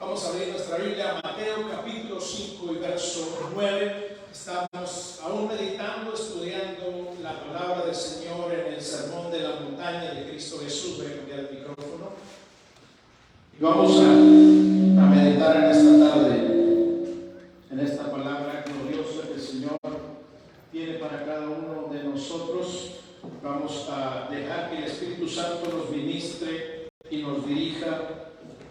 Vamos a abrir nuestra Biblia a Mateo capítulo 5 y verso 9. Estamos aún meditando, estudiando la palabra del Señor en el sermón de la montaña de Cristo Jesús. Voy a cambiar el micrófono. Y vamos a meditar en esta tarde, en esta palabra gloriosa que el Señor tiene para cada uno de nosotros. Vamos a dejar que el Espíritu Santo nos ministre y nos dirija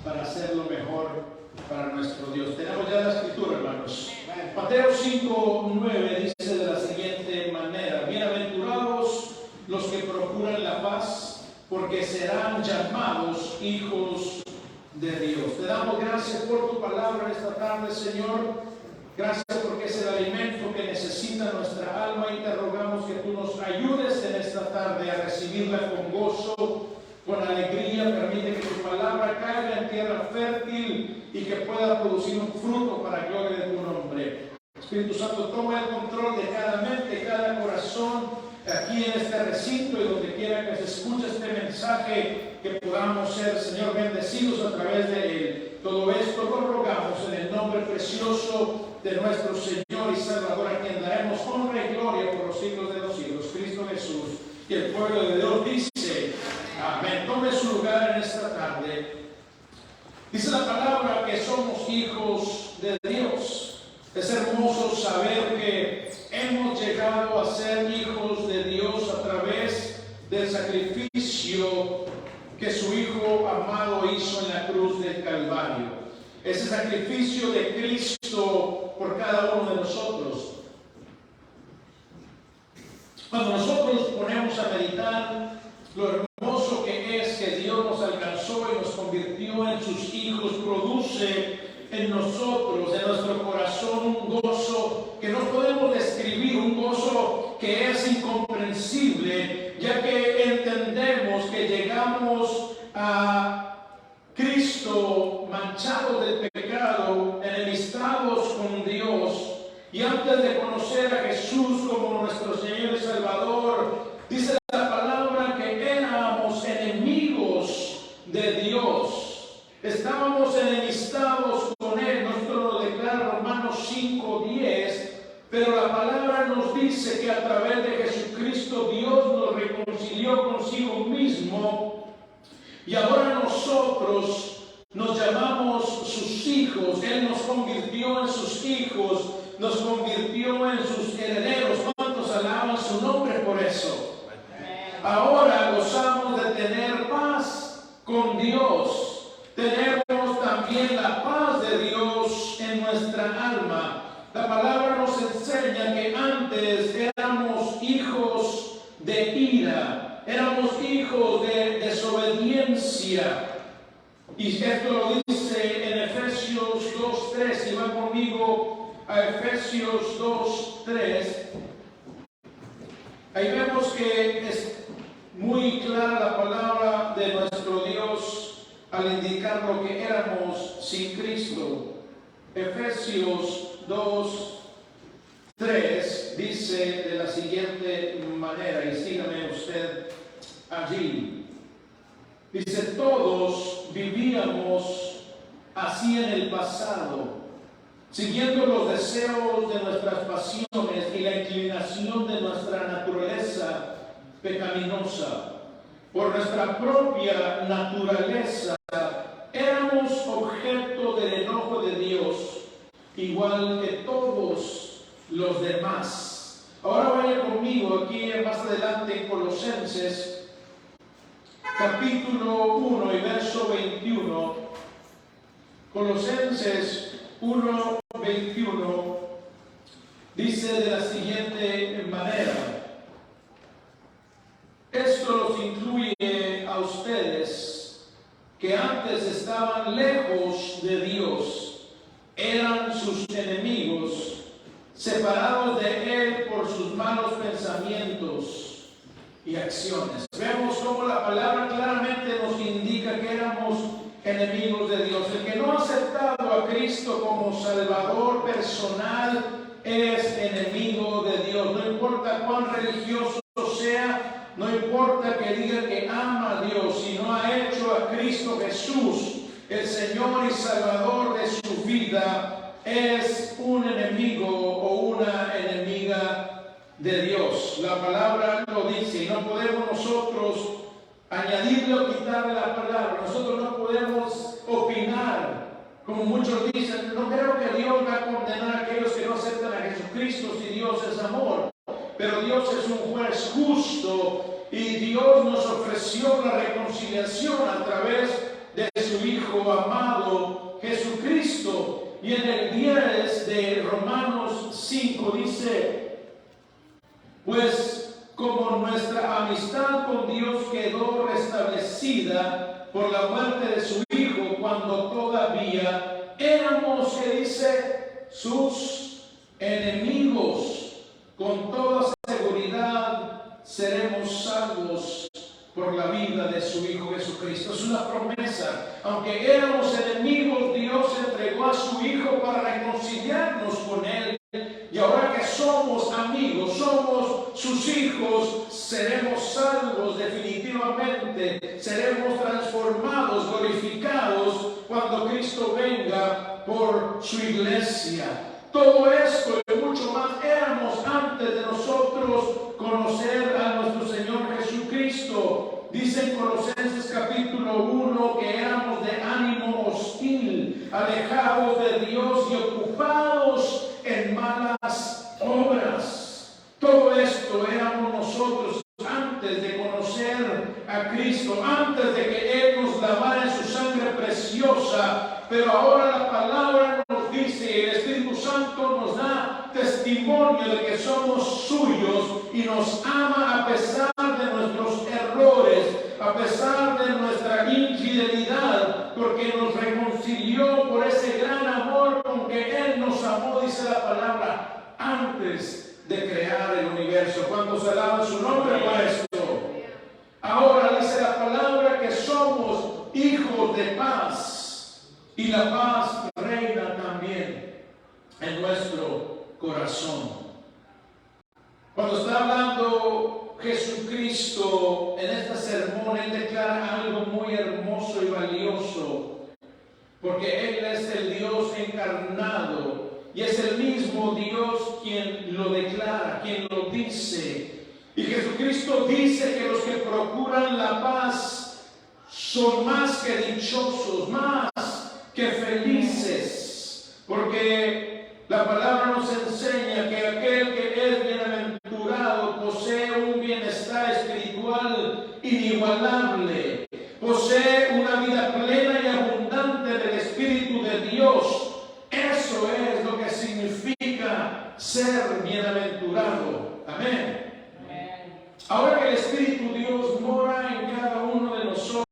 para hacer lo mejor para nuestro Dios. Tenemos ya la escritura, hermanos. Mateo 5:9 dice de la siguiente manera: bienaventurados los que procuran la paz, porque serán llamados hijos de Dios. Te damos gracias por tu palabra esta tarde, Señor. Gracias porque es el alimento que necesita nuestra alma, y te rogamos que tú nos ayudes en esta tarde a recibirla con gozo, con alegría. Permite que tu palabra caiga en tierra fértil y que pueda producir un fruto para gloria de tu nombre. Espíritu Santo, toma el control de cada mente, cada corazón, aquí en este recinto y donde quiera que se escuche este mensaje, que podamos ser, Señor, bendecidos a través de él. Todo esto lo rogamos en el nombre precioso de nuestro Señor y Salvador, a quien daremos honra y gloria por los siglos de los siglos, Cristo Jesús. Y el pueblo de Dios dice: amén. Tome su lugar en esta tarde. Dice la palabra que somos hijos de Dios. Es hermoso saber que hemos llegado a ser hijos de Dios a través del sacrificio que su Hijo amado hizo en la cruz del Calvario. Ese sacrificio de Cristo por cada uno de nosotros. Cuando nosotros ponemos a meditar lo hermoso que es que Dios nos alcanzó y nos convirtió en sus hijos, produce en nosotros, en nuestro corazón, un gozo que no podemos describir, un gozo que es incomprensible, ya que entendemos que llegamos a Cristo manchados del pecado, enemistados con Dios, y antes de conocer a Jesús como nuestro Señor y Salvador, dice la palabra que éramos enemigos de Dios. Estábamos enemistados con Él. Nuestro lo declara Romanos 5:10, pero la palabra nos dice que a través de Jesucristo Dios nos reconcilió consigo mismo, y ahora nosotros nos llamamos sus hijos. Él nos convirtió en sus hijos, nos convirtió en sus herederos. ¿Cuántos alaban su nombre por eso? Ahora gozamos de tener paz con Dios. Tenemos también la paz de Dios en nuestra alma. La palabra nos enseña que antes éramos hijos de ira, éramos hijos de desobediencia. Y esto lo dice en Efesios 2:3. Si va conmigo a Efesios 2:3, ahí vemos que es muy clara la palabra de nuestro Dios al indicar lo que éramos sin Cristo. Efesios 2:3 dice de la siguiente manera, y sígame usted allí. Dice: todos vivíamos así en el pasado, siguiendo los deseos de nuestras pasiones y la inclinación de nuestra naturaleza pecaminosa. Por nuestra propia naturaleza éramos objeto del enojo de Dios, igual que todos los demás. Ahora vaya conmigo aquí más adelante en Colosenses capítulo 1 y verso 21. Colosenses 1:21 dice de la siguiente manera: esto los incluye a ustedes, que antes estaban lejos de Dios, eran sus enemigos, separados de Él por sus malos pensamientos y acciones. Vemos cómo la palabra claramente nos indica que éramos enemigos de Dios. El que no ha aceptado a Cristo como Salvador personal es enemigo de Dios. No importa cuán religioso sea, no importa que diga que ama a Dios, si no ha hecho a Cristo Jesús el Señor y Salvador de su vida es un enemigo o una enemiga de Dios. La palabra lo dice y no podemos nosotros añadirle o quitarle la palabra. Nosotros no podemos opinar, como muchos dicen. No creo que Dios va a condenar a aquellos que no aceptan a Jesucristo si Dios es amor. Pero Dios es un juez justo y Dios nos ofreció la reconciliación a través de su Hijo amado Jesucristo. Y en el 10 de Romanos 5 dice: pues como nuestra amistad con Dios quedó restablecida por la muerte de su Hijo, cuando todavía éramos, que dice, sus enemigos, con toda seguridad seremos salvos por la vida de su Hijo Jesucristo. Es una promesa. Aunque éramos enemigos, Dios entregó a su Hijo para reconciliarnos con Él. Y ahora que somos amigos, somos sus hijos, seremos salvos definitivamente. Seremos transformados, glorificados cuando Cristo venga por su iglesia. Todo esto y mucho más éramos antes de nosotros conocer a nuestro Señor Jesucristo. Dice en Colosenses capítulo 1 que éramos de ánimo hostil, alejados de Dios y ocupados en malas obras. Todo esto éramos nosotros antes de conocer a Cristo, antes de que Él nos lavara en su sangre preciosa. Pero ahora la palabra nos dice, el Espíritu Santo nos da testimonio de que somos suyos y nos ama a pesar de nuestros errores, a pesar de nuestra infidelidad, porque nos reconcilió por ese gran amor con que Él nos amó, dice la palabra, antes de crear el universo. ¿Cuántos alaban su nombre por esto? Ahora dice la palabra que somos hijos de paz. Y la paz reina también en nuestro corazón. Cuando está hablando Jesucristo en este sermón, Él declara algo muy hermoso y valioso, porque Él es el Dios encarnado y es el mismo Dios quien lo declara, quien lo dice. Y Jesucristo dice que los que procuran la paz son más que dichosos, más que felices, porque la palabra nos enseña que aquel que es bienaventurado posee un bienestar espiritual inigualable, posee una vida plena y abundante del Espíritu de Dios. Eso es lo que significa ser bienaventurado. Amén. Ahora que el Espíritu de Dios mora en cada uno de nosotros,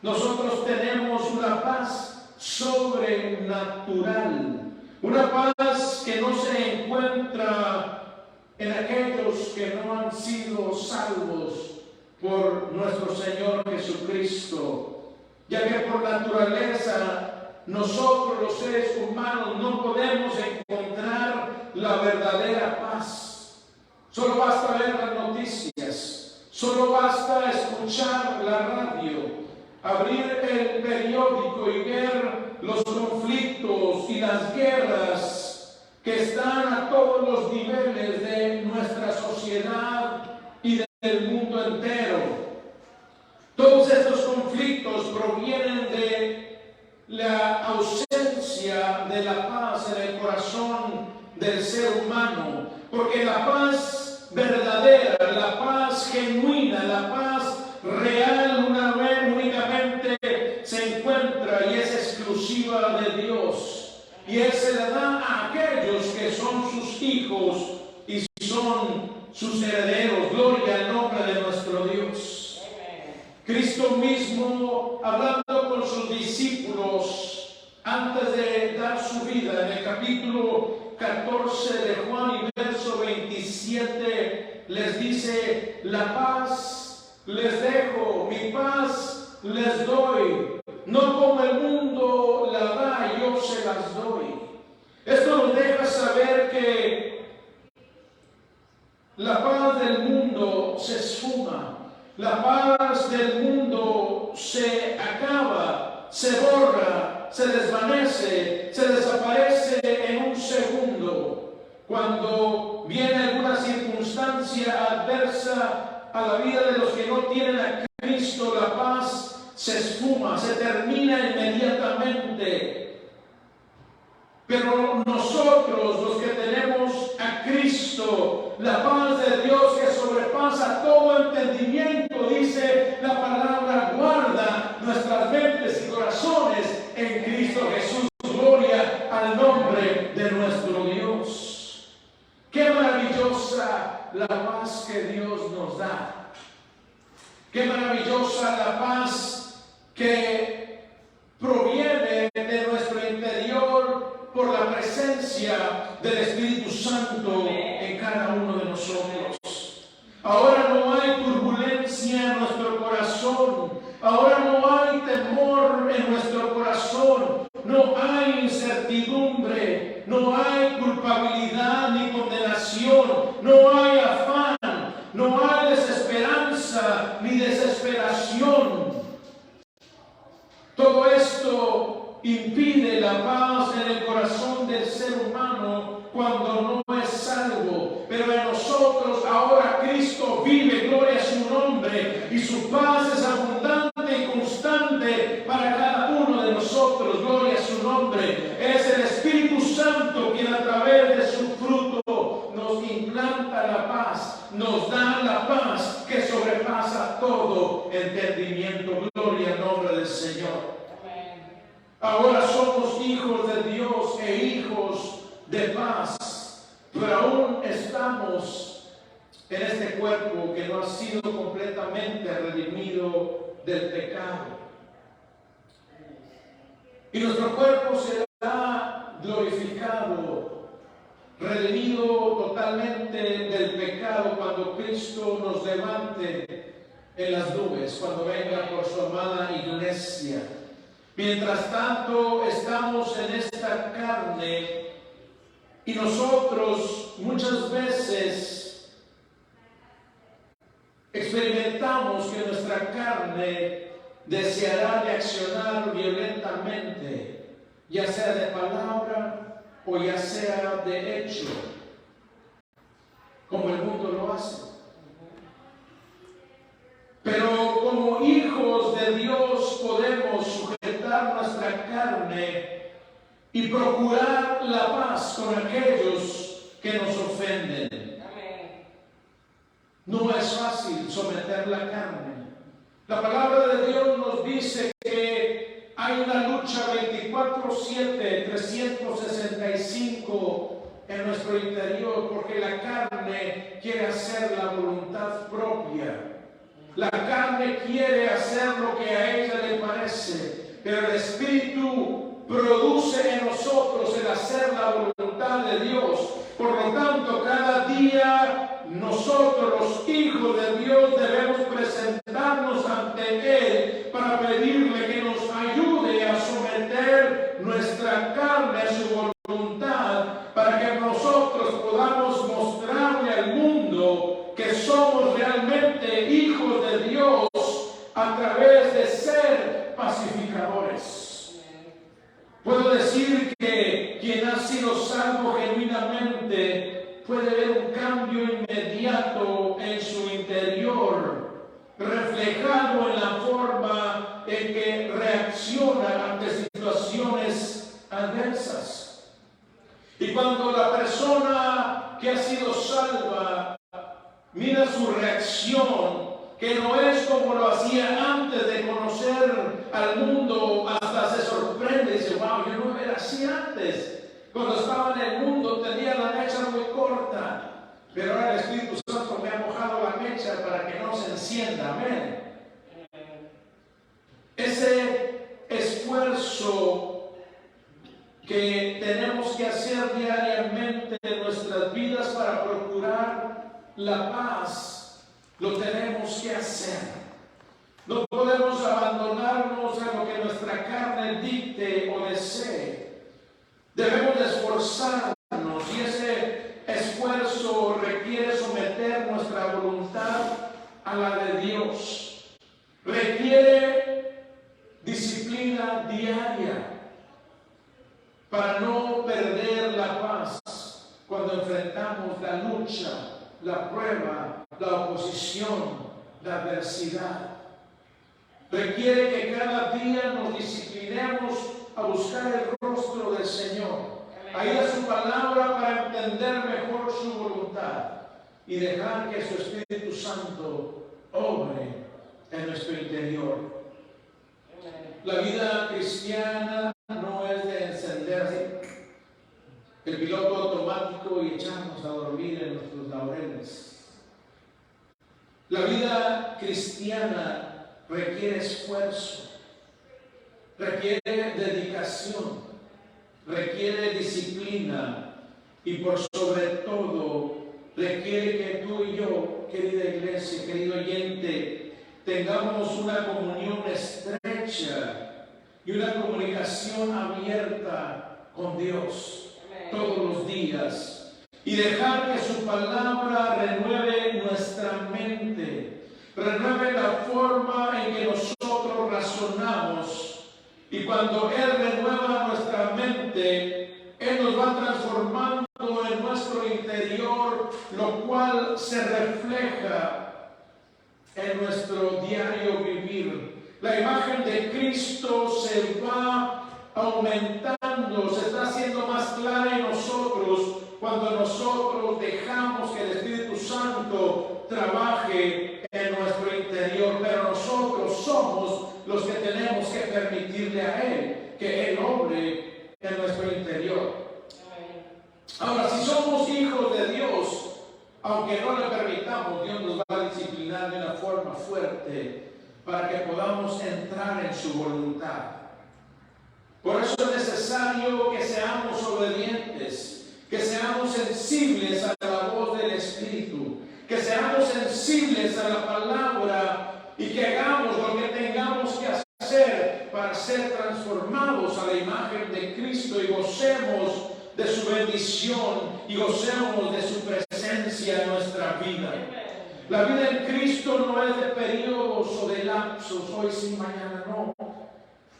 nosotros tenemos una paz sobrenatural, una paz que no se encuentra en aquellos que no han sido salvos por nuestro Señor Jesucristo, ya que por naturaleza nosotros los seres humanos no podemos encontrar la verdadera paz. Solo basta ver las noticias, solo basta escuchar la radio, abrir el periódico y ver los conflictos y las guerras que están a todos los niveles de nuestra sociedad y del mundo entero. Todos estos conflictos provienen de la ausencia de la paz en el corazón del ser humano, porque la paz verdadera, la paz genuina, la paz real, una vez únicamente se encuentra y es exclusiva de Dios, y Él se la da a aquellos que son sus hijos y son sus herederos. Gloria al nombre de nuestro Dios. Cristo mismo, hablando con sus discípulos antes de dar su vida, en el capítulo 14 de Juan y verso 27, les dice: la paz les dejo, mi paz les doy, no como el mundo la da, yo se las doy. Esto nos deja saber que la paz del mundo se esfuma, la paz del mundo se acaba, se borra, se desvanece, se desaparece en un segundo. Cuando viene alguna circunstancia adversa a la vida de los que no tienen a Cristo, la paz se esfuma, se termina inmediatamente. Pero nosotros, los que tenemos a Cristo, la paz de Dios que sobrepasa todo entendimiento, dice la palabra, guarda nuestras mentes y corazones en Cristo Jesús. Gloria al nombre de nuestro Dios. Qué maravillosa la paz que Dios nos da. Qué maravillosa la paz que proviene de nuestro interior por la presencia del Espíritu Santo en cada uno de nosotros. Ahora no hay turbulencia en nuestro corazón. Ahora no hay temor en nuestro corazón. No hay incertidumbre. No hay culpabilidad ni condenación. No hay afán. No hay desesperanza ni desesperación. Todo esto impide la paz en el corazón del ser humano cuando no es salvo. Pero en nosotros ahora Cristo vive, gloria a su nombre, y su paz es abundante y constante para cada uno de nosotros, gloria a su nombre. Es el Espíritu Santo quien a través de su fruto nos implanta la paz, nos da la paz que sobrepasa todo entendimiento. Gloria al nombre del Señor. Ahora somos hijos de Dios e hijos de paz, pero aún estamos en este cuerpo que no ha sido completamente redimido del pecado. Y nuestro cuerpo será glorificado, redimido totalmente del pecado cuando Cristo nos levante en las nubes, cuando venga por su amada iglesia. Mientras tanto, estamos en esta carne y nosotros muchas veces experimentamos que nuestra carne deseará reaccionar violentamente, ya sea de palabra o ya sea de hecho, como el mundo lo hace. Pero como hijos de Dios podemos sujetar nuestra carne y procurar la paz con aquellos que nos ofenden. No es fácil someter la carne. La palabra de Dios nos dice que hay una lucha 24/7, 365 en nuestro interior, porque la carne quiere hacer la voluntad propia. La carne quiere hacer lo que a ella le parece, pero el Espíritu produce en nosotros el hacer la voluntad de Dios. Por lo tanto, cada día nosotros, los hijos de Dios, debemos presentarnos ante Él para pedirle que nos ayude a someter nuestra carne a su voluntad, para que nosotros podamos mostrarle al mundo que somos realmente hijos de Dios a través de ser pacificadores. Puedo decir que quien ha sido salvo genuinamente puede ver un cambio inmediato en su interior, reflejado en la forma en que reacciona ante situaciones adversas. Y cuando la persona que ha sido salva mira su reacción, que no es como lo hacía antes de conocer al mundo, hasta se sorprende y dice, wow, yo no era así antes. Cuando estaba en el mundo tenía la mecha muy corta, pero ahora el Espíritu Santo me ha mojado la mecha para que no se encienda. Amén. Ese esfuerzo que tenemos que hacer diariamente en nuestras vidas para procurar la paz, lo tenemos que hacer. No podemos abandonarnos a lo que nuestra carne dicte o desee. Debemos esforzarnos, y ese esfuerzo requiere someter nuestra voluntad a la de Dios. Requiere disciplina batalla diaria para no perder la paz cuando enfrentamos la lucha, la prueba, la oposición, la adversidad. Requiere que cada día nos disciplinemos a buscar el rostro del Señor, a ir a su palabra para entender mejor su voluntad y dejar que su Espíritu Santo obre en nuestro interior. La vida cristiana no es de encender el piloto automático y echarnos a dormir en nuestros laureles. La vida cristiana requiere esfuerzo, requiere dedicación, requiere disciplina y por sobre todo requiere que tú y yo, querida iglesia, querido oyente, tengamos una comunión estrecha y una comunicación abierta con Dios todos los días y dejar que su palabra renueve nuestra mente, renueve la forma en que nosotros razonamos, y cuando Él renueva nuestra mente, Él nos va transformando en nuestro interior, lo cual se refleja en nuestro diario vivir. La imagen de Cristo se va aumentando, se está haciendo más clara en nosotros cuando nosotros dejamos que el Espíritu Santo trabaje en nuestro interior, pero nosotros somos los que tenemos que permitirle a Él que Él obre en nuestro interior. Ahora, si somos hijos de Dios, aunque no le permitamos, Dios nos va a disciplinar de una forma fuerte para que podamos entrar en su voluntad. Por eso es necesario que seamos obedientes, que seamos sensibles a la voz del Espíritu, que seamos sensibles a la palabra y que hagamos lo que tengamos que hacer para ser transformados a la imagen de Cristo y gocemos de su bendición y gocemos de su presencia en nuestra vida. La vida en Cristo no es de periodos o de lapsos, hoy sí, mañana no.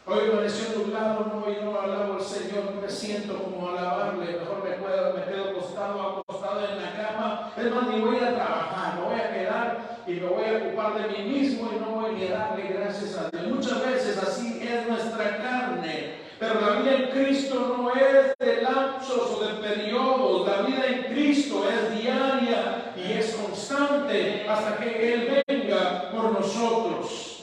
Hoy amaneció nublado, no, hoy no alabo al Señor, no me siento como alabarle, mejor me quedo acostado en la cama, es más, ni voy a trabajar, me voy a quedar y me voy a ocupar de mí mismo y no voy ni a darle gracias a Dios. Muchas veces así es nuestra carne, pero la vida en Cristo no es de lapsos o de periodos, la vida en Cristo es diaria y es constante hasta que Él venga por nosotros.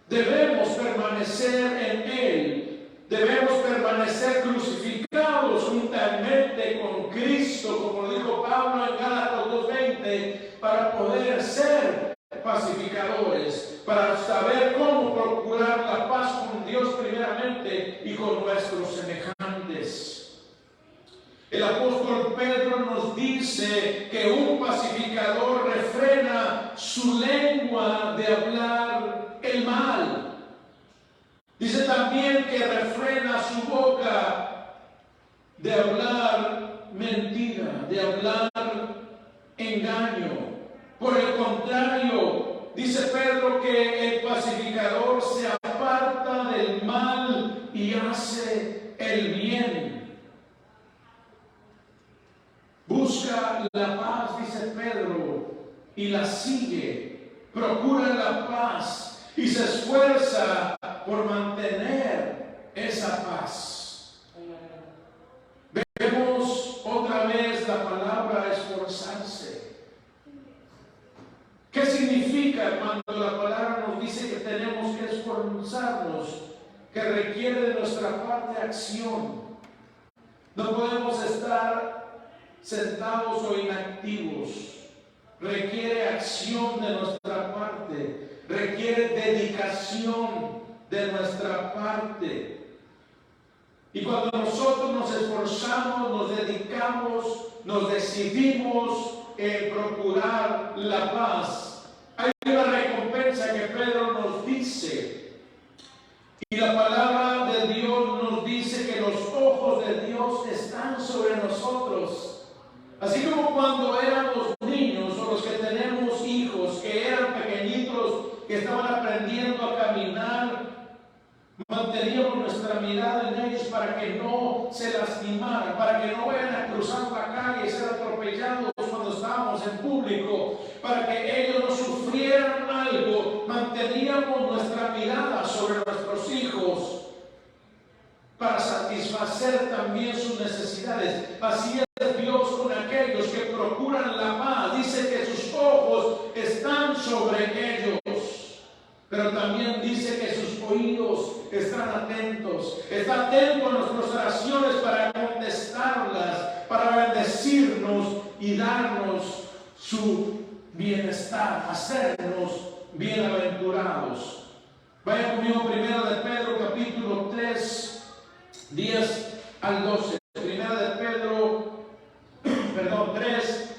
Debemos permanecer en Él, debemos permanecer crucificados juntamente con Cristo, como lo dijo Pablo en Gálatas 2:20, para poder ser pacificadores, para saber cómo procurar la paz con Dios primeramente y con nuestros semejantes. El apóstol Pedro nos dice que un pacificador refrena su lengua de hablar el mal. Dice también que refrena su boca de hablar mentira, de hablar engaño. Por el contrario, dice Pedro que el pacificador se aparta del mal y hace el bien. Busca la paz, dice Pedro, y la sigue. Procura la paz y se esfuerza por mantener esa paz. Vemos otra vez la palabra esforzarse. ¿Qué significa cuando la palabra nos dice que tenemos que esforzarnos? Que requiere de nuestra parte acción. No podemos estar sentados o inactivos. Requiere acción de nuestra parte, requiere dedicación de nuestra parte. Y cuando nosotros nos esforzamos, nos dedicamos, nos decidimos en procurar la paz, hay una recompensa que Pedro nos dice. Y la palabra de Dios nos dice que los ojos de Dios están sobre nosotros. Así como cuando éramos niños o los que tenemos hijos que eran pequeñitos, que estaban aprendiendo a caminar, Manteníamos nuestra mirada en ellos para que no se lastimaran, para que no vayan a cruzar la calle y ser atropellados cuando estábamos en público, para que ellos no sufrieran algo. Manteníamos nuestra mirada sobre nuestros hijos para satisfacer también sus necesidades. Así es Dios con aquellos que procuran la paz. Dice que sus ojos están sobre ellos, pero también dice que sus oídos están atentos. Está atento a nuestras oraciones para contestarlas, para bendecirnos y darnos su bienestar, hacernos bienaventurados. Vaya conmigo primero de Pedro capítulo 3, 10 al 12. Primera de Pedro, 3,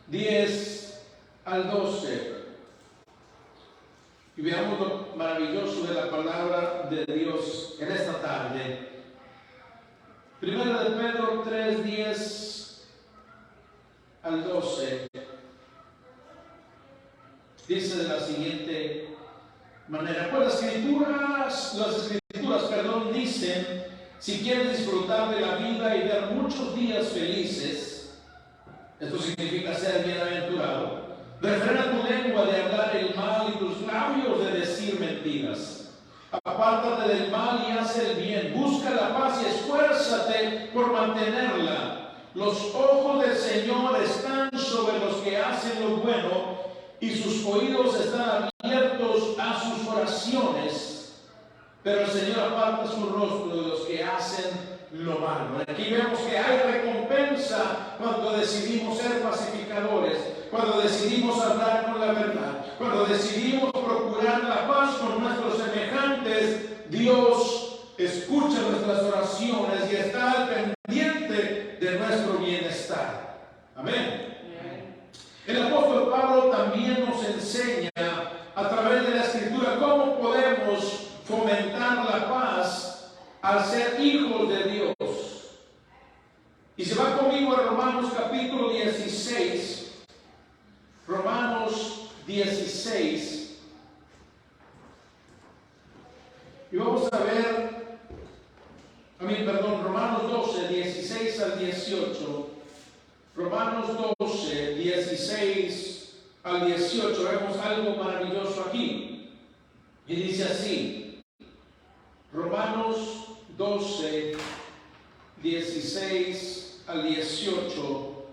10 al 12. Y veamos lo maravilloso de la palabra de Dios en esta tarde. Primera de Pedro 3, 10 al 12. Dice de la siguiente manera: pues las escrituras, dicen: si quieres disfrutar de la vida y ver muchos días felices, esto significa ser bienaventurado, refrena tu lengua de hablar el mal y tus labios de decir mentiras. Apártate del mal y haz el bien, busca la paz y esfuérzate por mantenerla. Los ojos del Señor están sobre los que hacen lo bueno y sus oídos están abiertos a sus oraciones. Pero el Señor aparta su rostro de los que hacen lo malo. Aquí vemos que hay recompensa cuando decidimos ser pacificadores, cuando decidimos hablar con la verdad, cuando decidimos procurar la paz con nuestros semejantes. Dios escucha nuestras oraciones y está al pendiente de nuestro bienestar. Amén. El apóstol Pablo también nos enseña a través de la Escritura cómo podemos fomentar la paz al ser hijos de Dios. Y se va conmigo a Romanos capítulo 16. Romanos 16. Y vamos a ver, Romanos 12, 16 al 18. Romanos 12, 16 al 18. Vemos algo maravilloso aquí. Y dice así. Romanos 12, 16 al 18,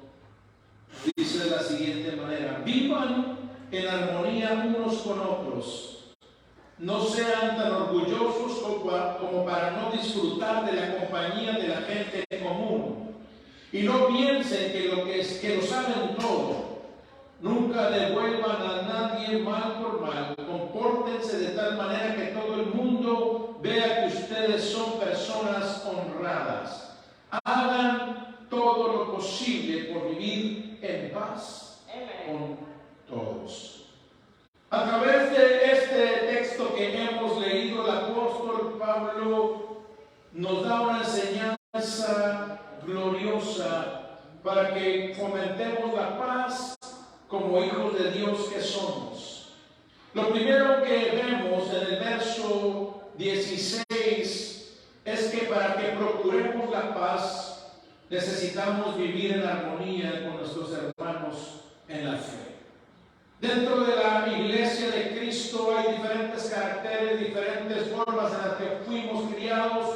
dice de la siguiente manera: vivan en armonía unos con otros, no sean tan orgullosos como para no disfrutar de la compañía de la gente común, y no piensen que lo saben todo. Nunca devuelvan a nadie mal por mal. Compórtense de tal manera que todo el mundo vea que ustedes son personas honradas. Hagan todo lo posible por vivir en paz con todos. A través de este texto que hemos leído, el apóstol Pablo nos da una enseñanza gloriosa para que fomentemos la paz como hijos de Dios que somos. Lo primero que vemos en el verso 16 es que para que procuremos la paz necesitamos vivir en armonía con nuestros hermanos en la fe. Dentro de la iglesia de Cristo hay diferentes caracteres, diferentes formas en las que fuimos criados,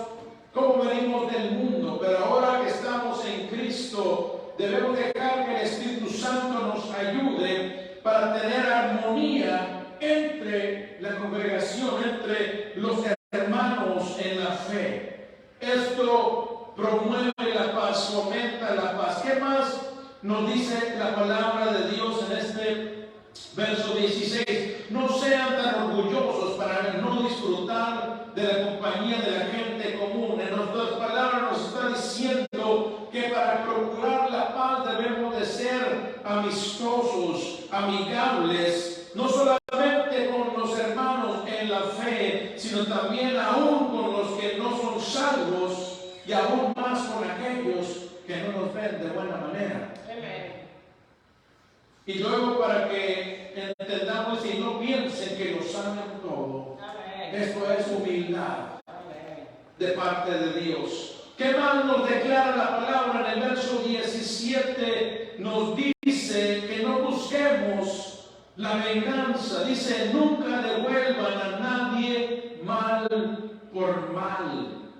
como venimos del mundo, pero ahora que estamos en Cristo debemos dejar que el Espíritu Santo nos ayude para tener armonía entre la congregación, entre los hermanos en la fe. Esto promueve la paz, fomenta la paz. ¿Qué más nos dice la palabra de Dios en este verso 16? No sean tan orgullosos para no disfrutar de la compañía de la gente común. En otras palabras nos está diciendo que para procurar la paz debemos de ser amistosos, amigables, no solamente con los hermanos en la fe, sino también aún con los que no son salvos y aún más con aquellos que no nos ven de buena manera. Y luego para que entendamos y no piensen que lo saben todo. Esto es humildad. de parte de Dios. ¿Qué más nos declara la palabra en el verso 17? Nos dice que no busquemos la venganza. Dice, nunca devuelvan a nadie mal por mal.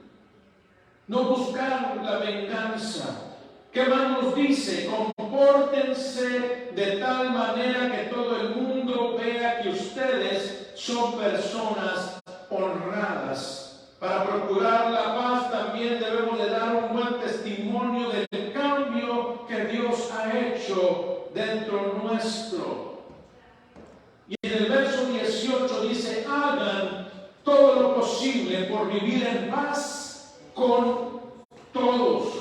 No buscar la venganza. ¿Qué más nos dice? Compórtense de tal manera que todo el mundo vea que ustedes son personas honradas. Para procurar la paz también debemos de dar un buen testimonio del cambio que Dios ha hecho dentro nuestro. Y en el verso 18 dice, hagan todo lo posible por vivir en paz con todos.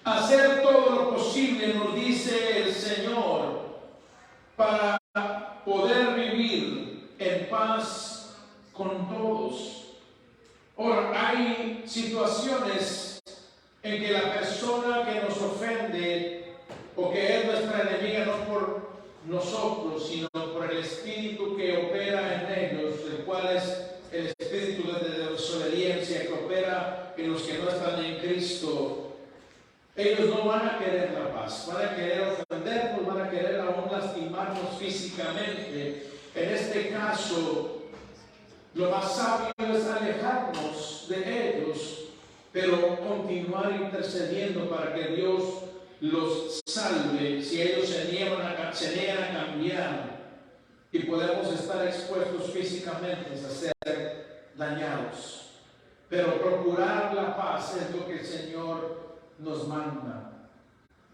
Hacer todo lo posible, nos dice el Señor, para poder vivir en paz con todos. Ahora, hay situaciones en que la persona que nos ofende o que es nuestra enemiga no por nosotros, sino por el espíritu que opera en ellos, el cual es el espíritu de desobediencia que opera en los que no están en Cristo. Ellos no van a querer la paz, van a querer ofendernos, van a querer aún lastimarnos físicamente. En este caso, lo más sabio es alejarnos de ellos, pero continuar intercediendo para que Dios los salve si ellos se niegan a cambiar y podemos estar expuestos físicamente a ser dañados. Pero procurar la paz es lo que el Señor nos manda.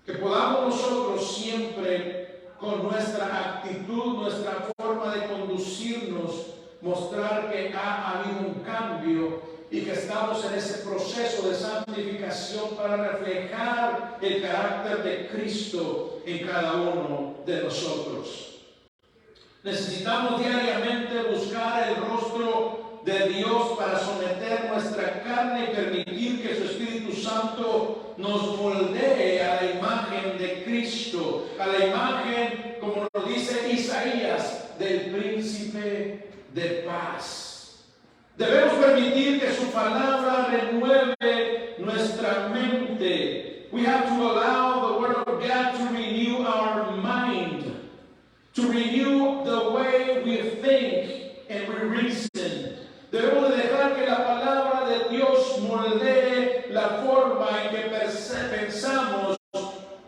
Que podamos nosotros siempre con nuestra actitud, nuestra forma de conducirnos, mostrar que ha habido un cambio y que estamos en ese proceso de santificación para reflejar el carácter de Cristo en cada uno de nosotros. Necesitamos diariamente buscar el rostro de Dios para someter nuestra carne y permitir que su Espíritu Santo nos moldee a la imagen de Cristo, a la imagen, como nos dice Isaías, del príncipe de paz. Debemos permitir que su palabra renueve nuestra mente. We have to allow the Word of God to renew our mind, to renew the way we think and we reason. Debemos de dejar que la palabra de Dios moldee la forma en que pensamos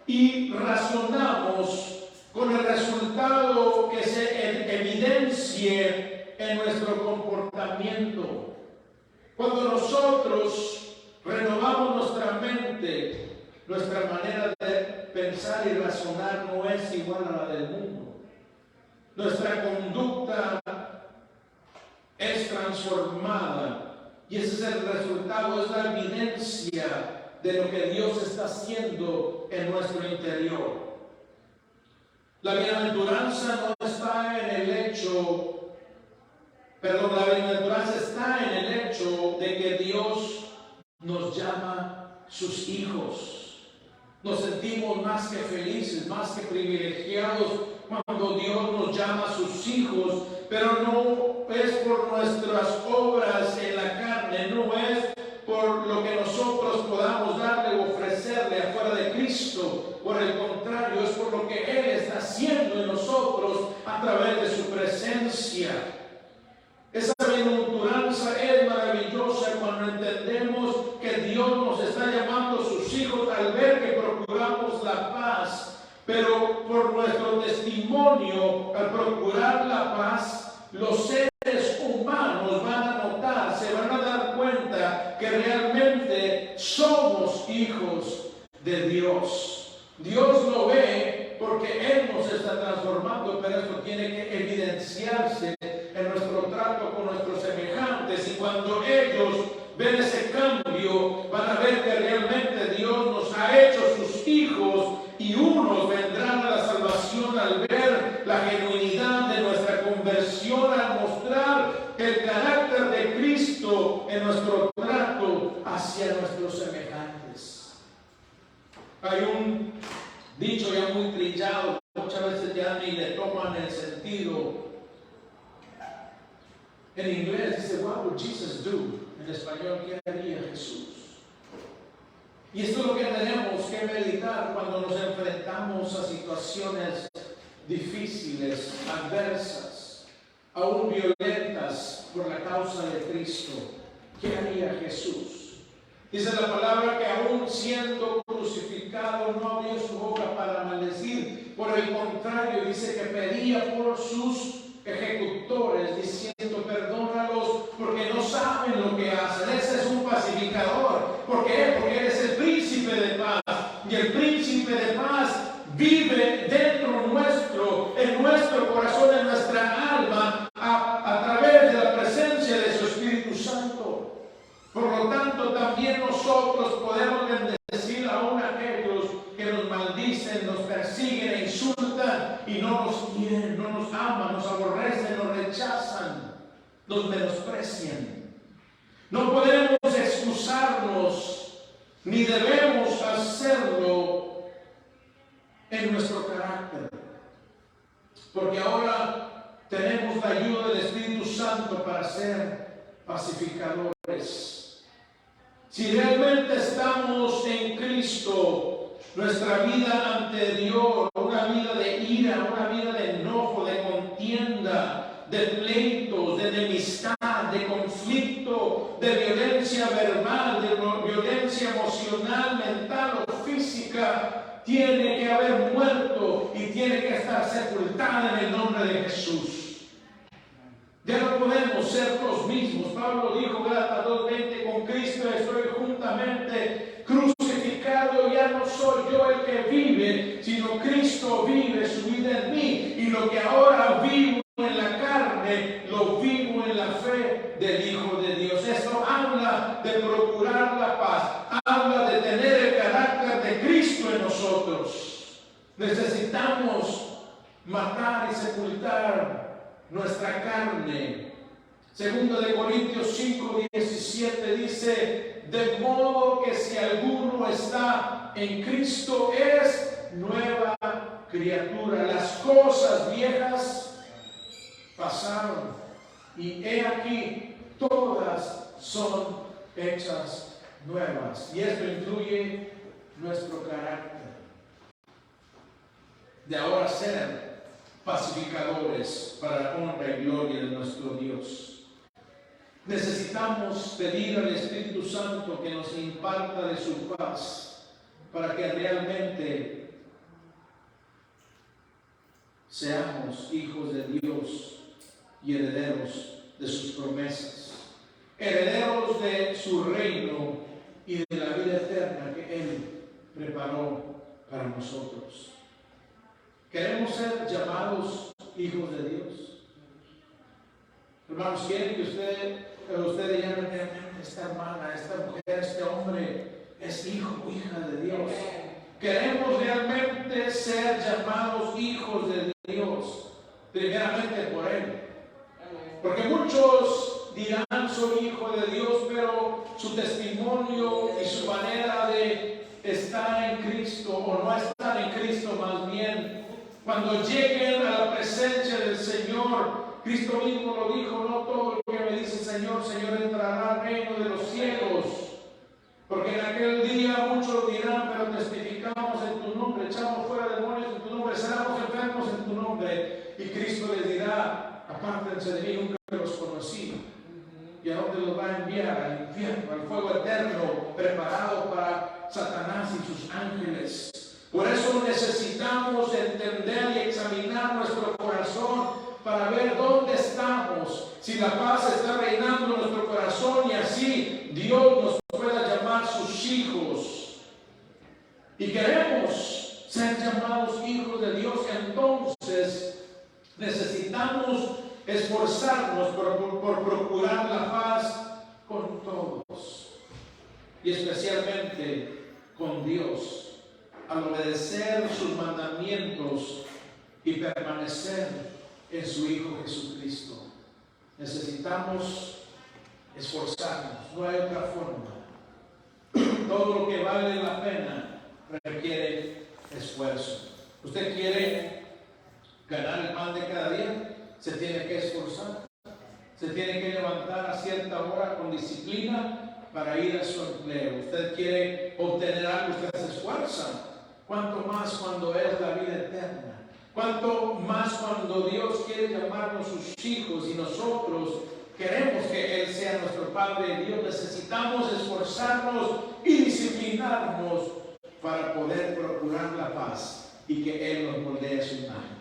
y razonamos, con el resultado que se evidencie en nuestro comportamiento. Cuando nosotros renovamos nuestra mente, nuestra manera de pensar y razonar no es igual a la del mundo. Nuestra conducta es transformada y ese es el resultado, es la evidencia de lo que Dios está haciendo en nuestro interior. La bienaventuranza no está en el hecho, la bienaventuranza está en el hecho de que Dios nos llama sus hijos. Nos sentimos más que felices, más que privilegiados cuando Dios nos llama a sus hijos, pero no es por nuestras obras en la carne, no es por lo que nosotros podamos darle o ofrecerle afuera de Cristo. Por el contrario, es por lo que Él está haciendo en nosotros a través de su presencia. Esa bienaventuranza es maravillosa cuando entendemos que Dios nos está llamando a sus hijos al ver que procuramos la paz. Pero por nuestro testimonio, al procurar la paz, los seres humanos van a notar, se van a dar cuenta que realmente somos hijos de Dios. Dios lo ve porque Él nos está transformando, pero esto tiene que evidenciarse en nuestro trato con nuestros semejantes. Y cuando ellos ven ese cambio, van a ver que realmente Dios nos ha hecho sus hijos, y unos vendrán a la salvación al ver la genuinidad de nuestra conversión, al mostrar el carácter de Cristo en nuestro trato hacia nuestros semejantes. Hay un dicho ya muy trillado, muchas veces ya ni le toman el sentido. En inglés dice, what would Jesus do? en español, ¿qué haría Jesús? Y esto es lo que tenemos que meditar cuando nos enfrentamos a situaciones difíciles, adversas, aún violentas por la causa de Cristo. ¿Qué haría Jesús? Dice la palabra que aún siendo crucificado no abrió su boca para maldecir. Por el contrario, dice que pedía por sus ejecutores, diciendo: perdónalos porque no saben lo que hacen. Ese es un pacificador. ¿Por qué? Porque Él es el príncipe de paz. Y el príncipe de paz vive dentro nuestro, en nuestro corazón, en nuestra alma, a través de la presencia de su Espíritu Santo. Por lo tanto, también nosotros podemos bendecir aún a aquellos que nos maldicen, nos persiguen e insultan y no nos quieren, no nos aman, nos aborrecen, nos rechazan, nos menosprecian. No podemos excusarnos, ni debemos hacerlo en nuestro carácter, porque ahora tenemos la ayuda del Espíritu Santo para ser pacificadores. Si realmente estamos en Cristo, nuestra vida anterior, una vida de ira, una vida de enojo, de contienda, de pleitos, de enemistad, de conflicto, de violencia verbal, de violencia emocional, mental o física, tiene que haber muerto y tiene que estar sepultada en el nombre de Jesús. Ya no podemos ser los mismos. Pablo dijo, Gálatas 2:20, con Cristo estoy juntamente crucificado. Ya no soy yo el que vive, sino Cristo vive su vida en mí. Y lo que ahora vivo en la carne, lo vivo en la fe del Hijo de Dios. Esto habla de procurar la paz. Habla de tener el carácter de Cristo en nosotros. Necesitamos matar y sepultar nuestra carne. Segundo de Corintios 5:17 dice: de modo que si alguno está en Cristo es nueva criatura. Las cosas viejas pasaron y he aquí todas son hechas nuevas. Y esto incluye nuestro carácter. De ahora ser pacificadores para la honra y gloria de nuestro Dios. Necesitamos pedir al Espíritu Santo que nos imparta de su paz para que realmente seamos hijos de Dios y herederos de sus promesas, herederos de su reino y de la vida eterna que Él preparó para nosotros. ¿Queremos ser llamados hijos de Dios? Hermanos, ¿quieren que ustedes llamen a esta hermana, a esta mujer, a este hombre es hijo o hija de Dios? ¿Queremos realmente ser llamados hijos de Dios? Primeramente por Él. Porque muchos dirán soy hijo de Dios, pero su testimonio y su manera de estar en Cristo o no estar en Cristo más bien, cuando lleguen a la presencia del Señor, Cristo mismo lo dijo, no todo lo que me dice Señor, Señor entrará al reino de los cielos. Porque en aquel día muchos dirán, pero testificamos en tu nombre, echamos fuera demonios en tu nombre, sanamos enfermos en tu nombre. Y Cristo les dirá, apártense de mí, nunca los conocí. ¿Y a dónde los va a enviar? Al infierno, al fuego eterno, preparado para Satanás y sus ángeles. Por eso necesitamos entender y examinar nuestro corazón para ver dónde estamos, si la paz está reinando en nuestro corazón y así Dios nos pueda llamar sus hijos. Y queremos ser llamados hijos de Dios, entonces necesitamos esforzarnos por procurar la paz con todos y especialmente con Dios, al obedecer sus mandamientos y permanecer en su Hijo Jesucristo. Necesitamos esforzarnos, no hay otra forma. Todo lo que vale la pena requiere esfuerzo. ¿Usted quiere ganar el pan de cada día? Se tiene que esforzar. Se tiene que levantar a cierta hora con disciplina para ir a su empleo. Usted quiere obtener algo, usted se esfuerza. Cuánto más cuando es la vida eterna. Cuánto más cuando Dios quiere llamarnos sus hijos y nosotros queremos que Él sea nuestro Padre. Dios, necesitamos esforzarnos y disciplinarnos para poder procurar la paz y que Él nos moldee a su imagen.